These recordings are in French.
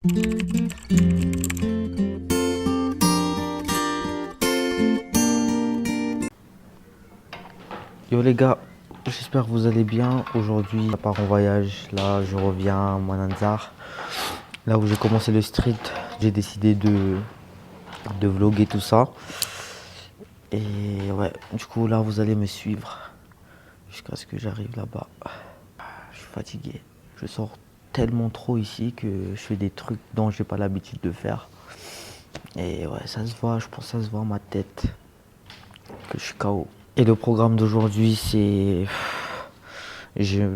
Yo les gars, j'espère que vous allez bien. Aujourd'hui, à part en voyage, là je reviens à Mananzar, là où j'ai commencé le street. J'ai décidé de vlogger tout ça. Et ouais, du coup là vous allez me suivre jusqu'à ce que j'arrive là-bas. Je suis fatigué. Je sors tellement trop ici que je fais des trucs dont j'ai pas l'habitude de faire. Et ouais, ça se voit, je pense que ça se voit à ma tête que je suis KO. Et le programme d'aujourd'hui, c'est...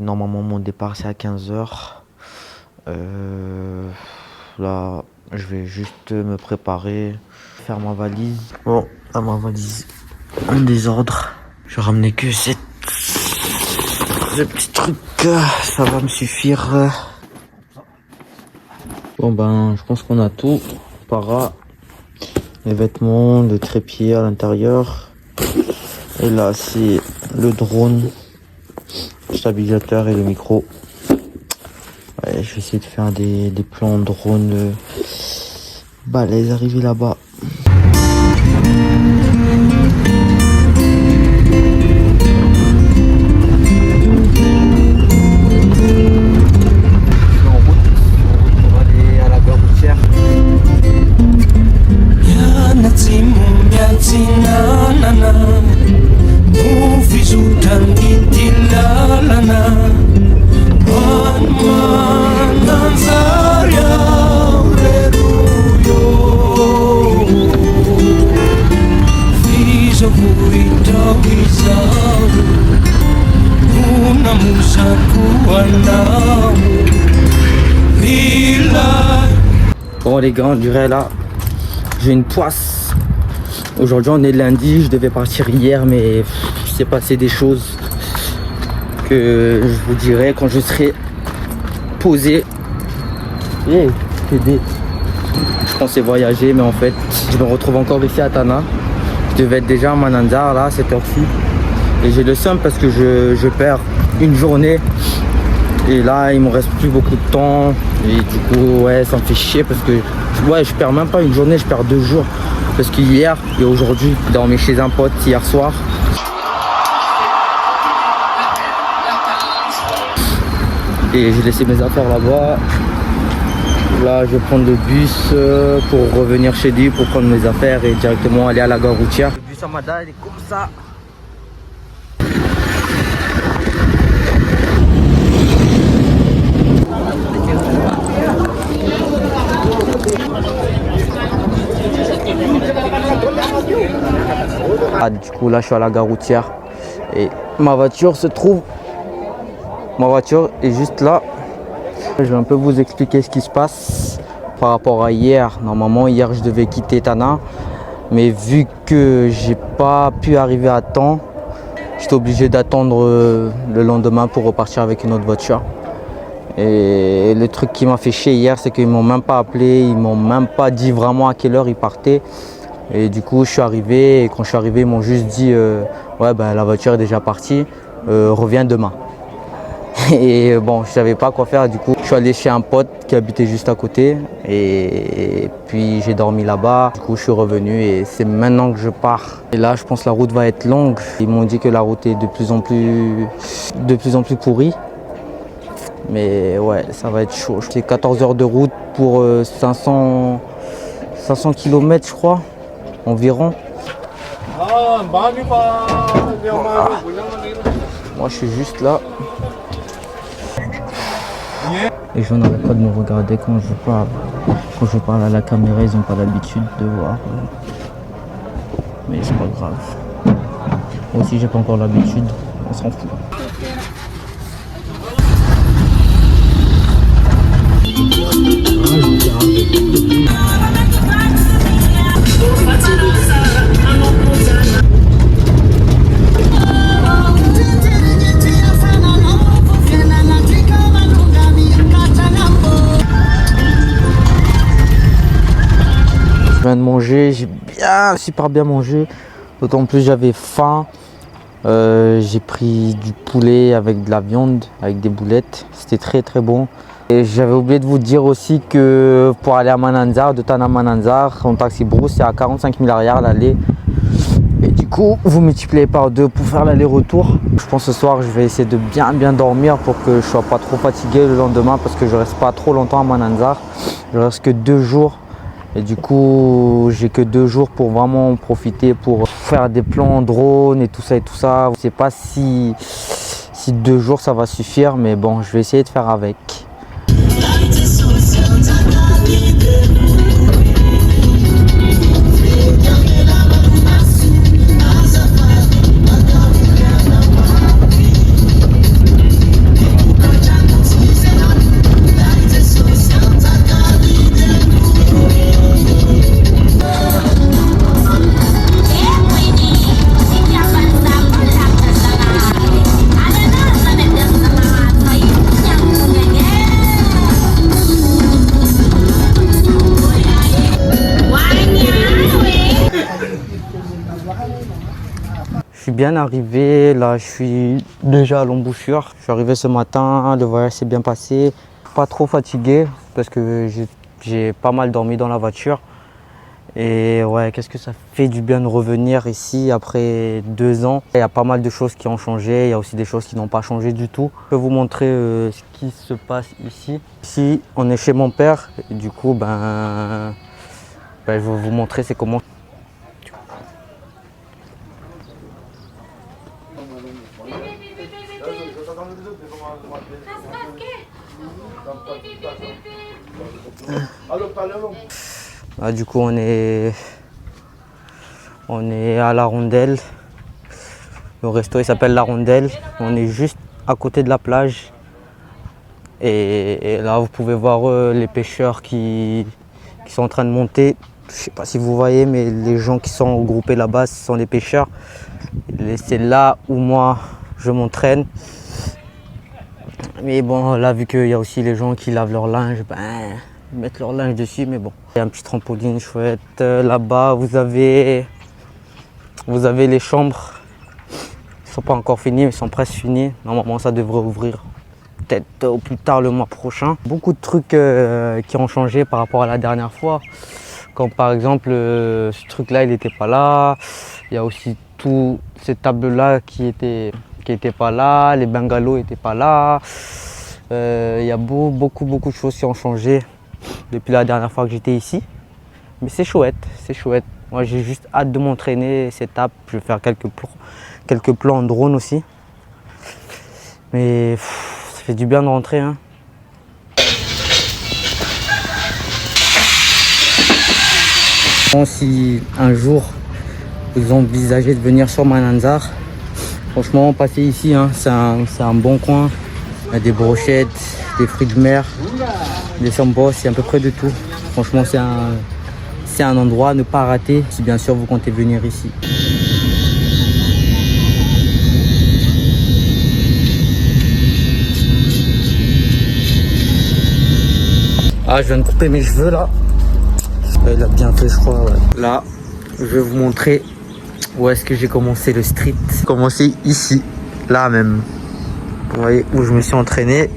Normalement, mon départ, c'est à 15h. Là, je vais juste me préparer, faire ma valise. Bon, à ma valise, en désordre. Je ramenais que ce petit truc, ça va me suffire. Bon ben, je pense qu'on a tout. Para, les vêtements, le trépied à l'intérieur. Et là, c'est le drone, le stabilisateur et le micro. Ouais, je vais essayer de faire des plans drone balèzes arriver là-bas. Bon les gars, on dirait là, j'ai une poisse. Aujourd'hui on est lundi, je devais partir hier mais il s'est passé des choses que je vous dirai quand je serai posé. Je pensais voyager mais en fait je me retrouve encore ici à Tana. Je devais être déjà à Mananzar là à cette heure-ci. Et j'ai le seum parce que je perds une journée. Et là il me reste plus beaucoup de temps. Et du coup ouais ça me fait chier parce que ouais je perds même pas une journée, je perds 2 jours. Parce qu'hier et aujourd'hui je dormais chez un pote hier soir. Et j'ai laissé mes affaires là-bas. Là je vais prendre le bus pour revenir chez lui pour prendre mes affaires et directement aller à la gare routière. Le bus à Mada il est comme ça. Ah, du coup là je suis à la gare routière et ma voiture se trouve, ma voiture est juste là. Je vais un peu vous expliquer ce qui se passe par rapport à hier. Normalement hier je devais quitter Tana, mais vu que j'ai pas pu arriver à temps, j'étais obligé d'attendre le lendemain pour repartir avec une autre voiture. Et le truc qui m'a fait chier hier, c'est qu'ils m'ont même pas appelé, ils m'ont même pas dit vraiment à quelle heure ils partaient. Et du coup je suis arrivé et quand je suis arrivé ils m'ont juste dit ouais ben la voiture est déjà partie, reviens demain. Et bon je savais pas quoi faire, du coup je suis allé chez un pote qui habitait juste à côté et puis j'ai dormi là-bas. Du coup je suis revenu et c'est maintenant que je pars. Et là je pense que la route va être longue. Ils m'ont dit que la route est de plus en plus pourrie. Mais ouais ça va être chaud. C'est 14 heures de route pour 500 km je crois. Environ. Moi je suis juste là. Les gens n'arrêtent pas de me regarder quand je parle. Quand je parle à la caméra, ils n'ont pas l'habitude de voir. Mais c'est pas grave. Moi aussi j'ai pas encore l'habitude, on s'en fout. Je viens de manger, j'ai super bien mangé, d'autant plus j'avais faim. J'ai pris du poulet avec de la viande, avec des boulettes, c'était très bon. Et j'avais oublié de vous dire aussi que pour aller à Mananzar, de Tana Mananzar, en taxi brousse, c'est à 45 000 arrière l'aller. Et du coup, vous multipliez par 2 pour faire l'aller-retour. Je pense ce soir, je vais essayer de bien dormir pour que je sois pas trop fatigué le lendemain parce que je reste pas trop longtemps à Mananzar. Je reste que 2 jours. Et du coup, j'ai que 2 jours pour vraiment profiter, pour faire des plans drone et tout ça. Je ne sais pas si 2 jours ça va suffire, mais bon, je vais essayer de faire avec. Je suis bien arrivé, là je suis déjà à l'embouchure. Je suis arrivé ce matin, le voyage s'est bien passé. Pas trop fatigué parce que j'ai pas mal dormi dans la voiture. Et ouais, qu'est-ce que ça fait du bien de revenir ici après 2 ans. Il y a pas mal de choses qui ont changé, il y a aussi des choses qui n'ont pas changé du tout. Je peux vous montrer ce qui se passe ici. Ici, on est chez mon père et du coup, je vais vous montrer c'est comment. Là, du coup, on est à La Rondelle. Le resto il s'appelle La Rondelle. On est juste à côté de la plage. Et là, vous pouvez voir les pêcheurs qui sont en train de monter. Je ne sais pas si vous voyez, mais les gens qui sont regroupés là-bas, ce sont les pêcheurs. Et c'est là où moi, je m'entraîne. Mais bon, là, vu qu'il y a aussi les gens qui lavent leur linge, ils mettent leur linge dessus, mais bon. Il y a un petit trampoline chouette. Là-bas, vous avez les chambres. Ils ne sont pas encore finis, mais ils sont presque finis. Normalement, ça devrait ouvrir peut-être au plus tard le mois prochain. Beaucoup de trucs qui ont changé par rapport à la dernière fois. Comme par exemple, ce truc-là, il n'était pas là. Il y a aussi toutes ces tables-là qui étaient pas là. Les bungalows n'étaient pas là. Il y a beaucoup de choses qui ont changé depuis la dernière fois que j'étais ici. Mais c'est chouette, c'est chouette. Moi, j'ai juste hâte de m'entraîner ces tapes. Je vais faire quelques plans en drone aussi. Mais ça fait du bien de rentrer, hein. Si un jour vous envisagez de venir sur Mananzar, franchement, passez ici, hein, c'est un bon coin. Il y a des brochettes, des fruits de mer, des sambos, c'est à peu près de tout. Franchement, c'est un endroit à ne pas rater si bien sûr vous comptez venir ici. Ah, je viens de couper mes cheveux là. Il a bien fait, je crois. Ouais. Là, je vais vous montrer où est-ce que j'ai commencé le street. J'ai commencé ici, là même. Vous voyez où je me suis entraîné.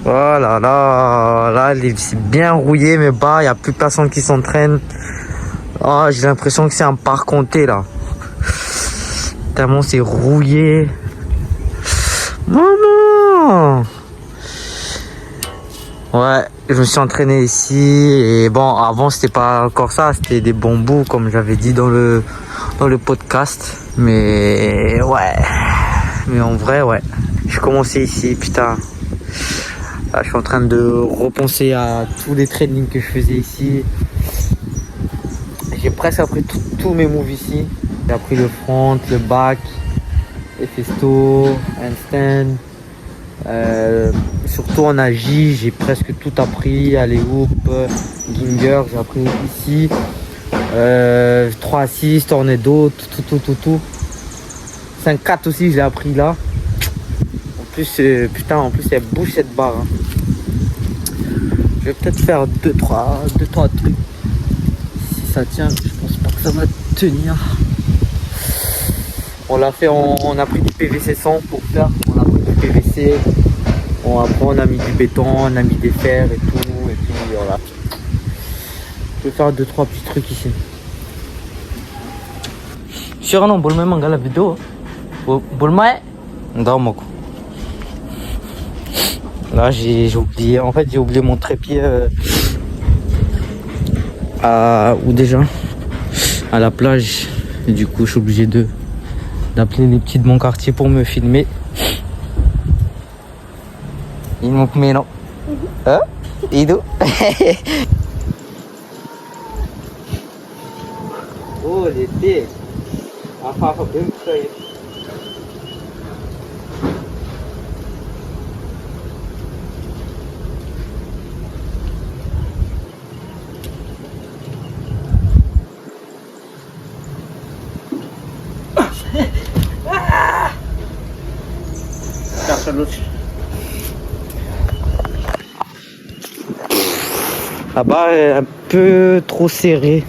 Voilà, là, c'est bien rouillé, mais il n'y a plus personne qui s'entraîne. Oh, j'ai l'impression que c'est un parc compté là. Tellement c'est rouillé. Maman! Ouais, je me suis entraîné ici et bon, avant c'était pas encore ça, c'était des bambous comme j'avais dit dans le podcast. Mais ouais, mais en vrai, ouais. J'ai commencé ici, putain. Là, je suis en train de repenser à tous les trainings que je faisais ici. J'ai presque appris tous mes moves ici. J'ai appris le front, le back, les festo, handstand. Surtout en agi, j'ai presque tout appris. Alley hoop, ginger, j'ai appris ici. 3 assists, tornado, tout. 5-4 aussi, je l'ai appris là. En plus, putain, elle bouge cette barre. Hein. Je vais peut-être faire 2-3 trucs. Si ça tient, je pense pas que ça va tenir. On l'a fait, on a pris du PVC 100 pour faire. On a pris du PVC. Bon, après on a mis du béton, on a mis des fers et tout, et puis voilà. Je vais faire 2-3 petits trucs ici. Sur non, bolme manga la vidéo. Bolme, non mon coup. Là j'ai oublié, en fait j'ai oublié mon trépied où déjà à la plage. Et du coup je suis obligé d'appeler les petits de mon quartier pour me filmer. Il manque mais non. Hein? Ido. Oh l'été. Apa bien fait. Là-bas est un peu trop serré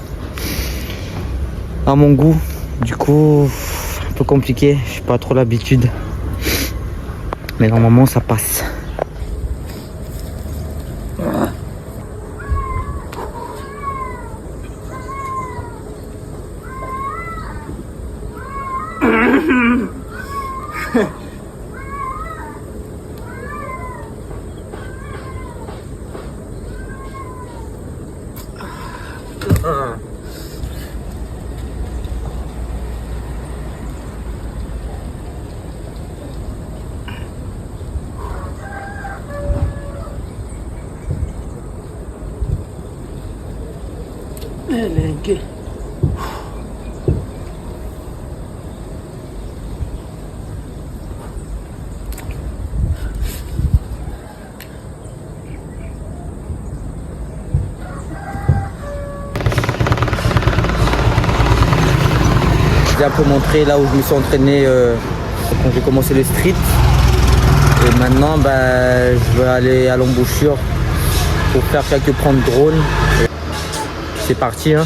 à mon goût, du coup un peu compliqué, j'ai pas trop l'habitude, mais normalement ça passe. J'ai un peu montré là où je me suis entraîné quand j'ai commencé le street. Et maintenant je vais aller à l'embouchure pour faire quelques pranks de drone. C'est parti hein.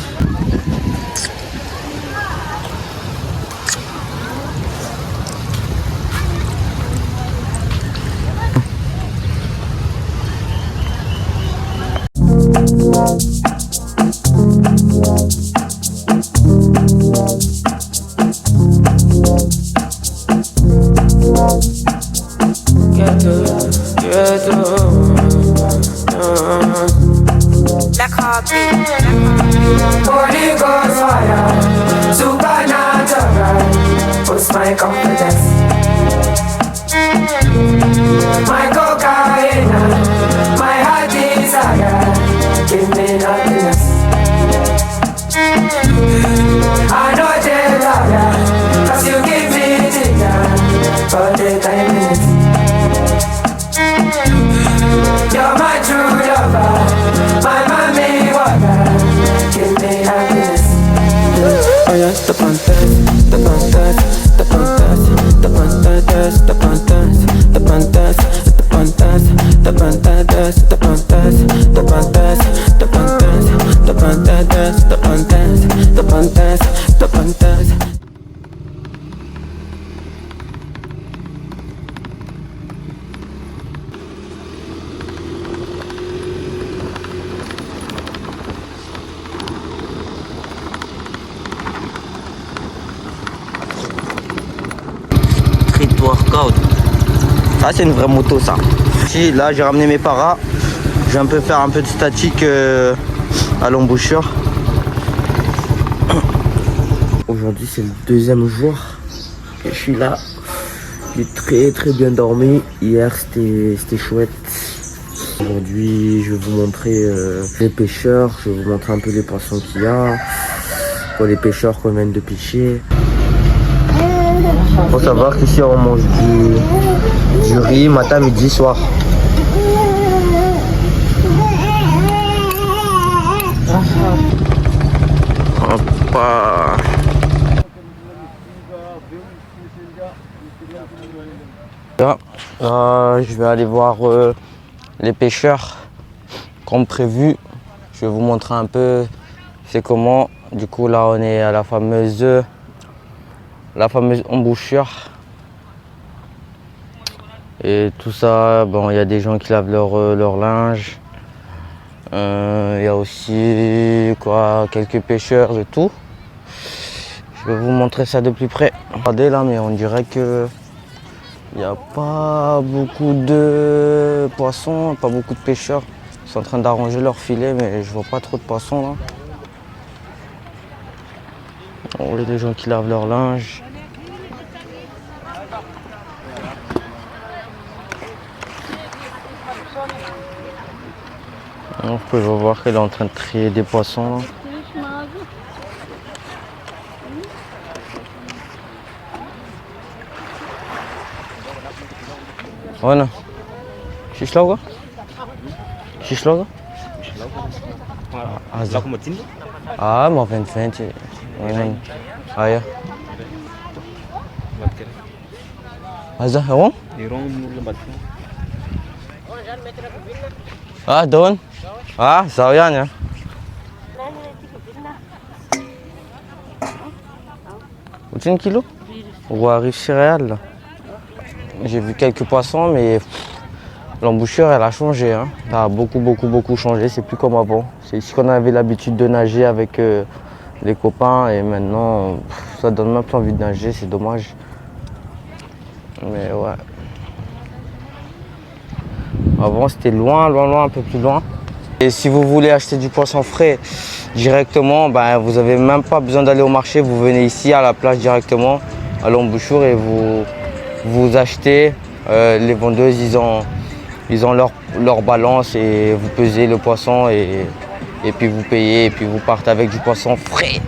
Holy Ghost fire, supernatural, boost my confidence. My cocaine, my heart desire, give me happiness. I know they love ya, 'cause you give me ginger for the time. You're my true lover, my mommy water, give me happiness. Oh yeah, the pantas, the pantas, the pantas, the pantas, the pantas, the pantas, the pantas, the pantas, the pantas, the pantas, the pantas, the pantas, the pantas, the pantas, the pantas. Workout. Ça c'est une vraie moto ça. Si là j'ai ramené mes paras, je vais un peu faire un peu de statique à l'embouchure. Aujourd'hui c'est le deuxième jour et je suis là. J'ai très bien dormi. Hier c'était chouette. Aujourd'hui je vais vous montrer les pêcheurs, je vais vous montrer un peu les poissons qu'il y a. Pour les pêcheurs qu'on vient de pêcher. Faut savoir qu'ici on mange du riz matin, midi, soir. Hoppa. Là, je vais aller voir les pêcheurs comme prévu. Je vais vous montrer un peu c'est comment. Du coup là on est à la fameuse embouchure. Et tout ça, bon, il y a des gens qui lavent leur linge. Il y a aussi quoi, quelques pêcheurs et tout. Je vais vous montrer ça de plus près. Regardez là, mais on dirait que il n'y a pas beaucoup de poissons, pas beaucoup de pêcheurs. Ils sont en train d'arranger leur filet, mais je vois pas trop de poissons là. On voit des gens qui lavent leur linge. Vous pouvez voir qu'elle est en train de trier des poissons là. Voilà. Shish-lauga? Shish-lauga? Ah, mau 20. Ah ya. Azah, kamu? Ah, doon. Ah, sawian ya. Combien de kilos? On arrive céréales là. J'ai vu quelques poissons, mais l'embouchure elle a changé. Hein. Ça a beaucoup changé. C'est plus comme avant. C'est ici qu'on avait l'habitude de nager avec les copains et maintenant ça donne même pas envie de nager. C'est dommage. Mais ouais. Avant c'était loin, un peu plus loin. Et si vous voulez acheter du poisson frais directement, ben, vous n'avez même pas besoin d'aller au marché. Vous venez ici à la plage directement, à l'embouchure et vous achetez. Les vendeuses, ils ont leur balance et vous pesez le poisson et puis vous payez et puis vous partez avec du poisson frais,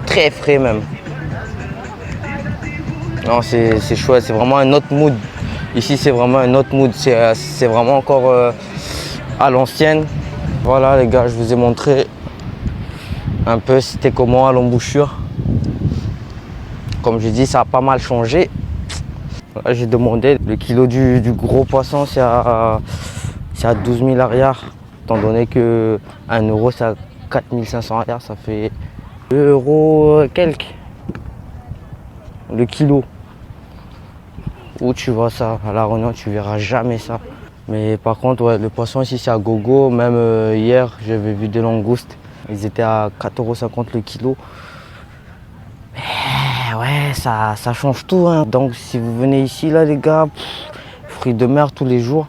très frais même. Non, c'est chouette, c'est vraiment un autre mood. Ici, c'est vraiment un autre mood, c'est vraiment encore à l'ancienne. Voilà les gars, je vous ai montré un peu c'était comment à l'embouchure. Comme j'ai dit, ça a pas mal changé. J'ai demandé le kilo du gros poisson, c'est à 12 000 arrières. Étant donné que 1 euro c'est à 4 500 arrières, ça fait 2 euros quelques le kilo. Où tu vois ça? À La Réunion, tu verras jamais ça. Mais par contre, ouais, le poisson ici c'est à gogo. Même hier, j'avais vu des langoustes. Ils étaient à 4,50 € le kilo. Ouais, ça change tout. Hein. Donc si vous venez ici, là les gars, fruits de mer tous les jours,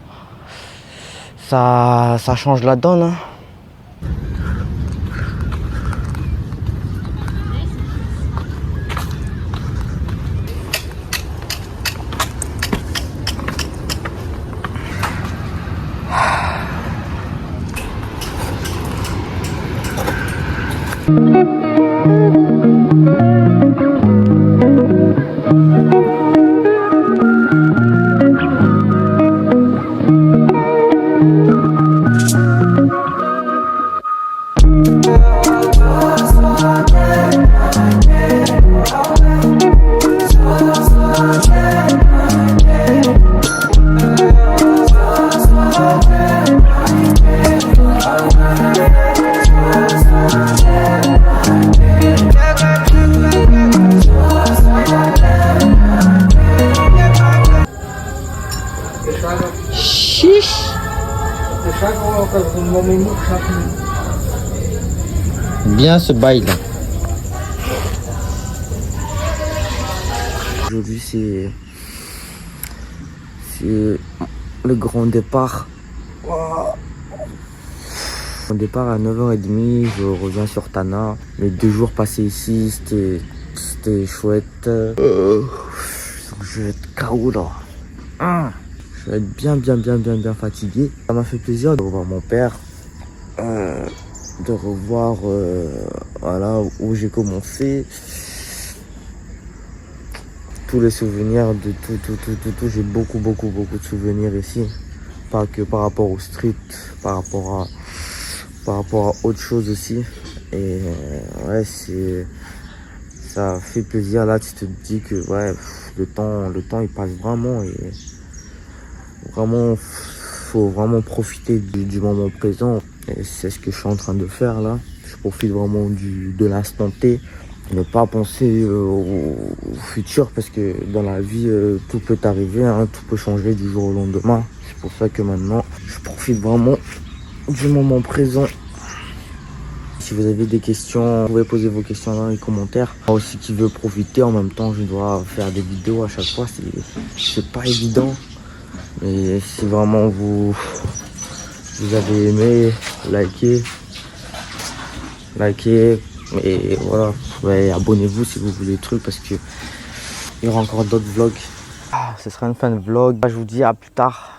ça change la donne. Hein. Bien ce bail là. Aujourd'hui c'est le grand départ. Mon départ à 9h30, je reviens sur Tana. Les 2 jours passés ici, c'était chouette. Je vais être KO là. Je vais être bien fatigué. Ça m'a fait plaisir de revoir mon père, de revoir voilà, où j'ai commencé. Tous les souvenirs de tout. J'ai beaucoup de souvenirs ici. Pas que par rapport au street, par rapport à autre chose aussi. Et ouais, ça fait plaisir. Là, tu te dis que ouais, le temps il passe vraiment et vraiment faut vraiment profiter du moment présent. Et c'est ce que je suis en train de faire là. Je profite vraiment de l'instant T. Ne pas penser au futur parce que dans la vie, tout peut arriver, hein, tout peut changer du jour au lendemain. C'est pour ça que maintenant, je profite vraiment du moment présent. Si vous avez des questions, vous pouvez poser vos questions dans les commentaires. Moi aussi qui veux profiter, en même temps je dois faire des vidéos à chaque fois, c'est pas évident. Mais si vraiment vous avez aimé, likez. Et voilà, ouais, abonnez-vous si vous voulez des trucs parce que il y aura encore d'autres vlogs. Ce sera une fin de vlog. Je vous dis à plus tard.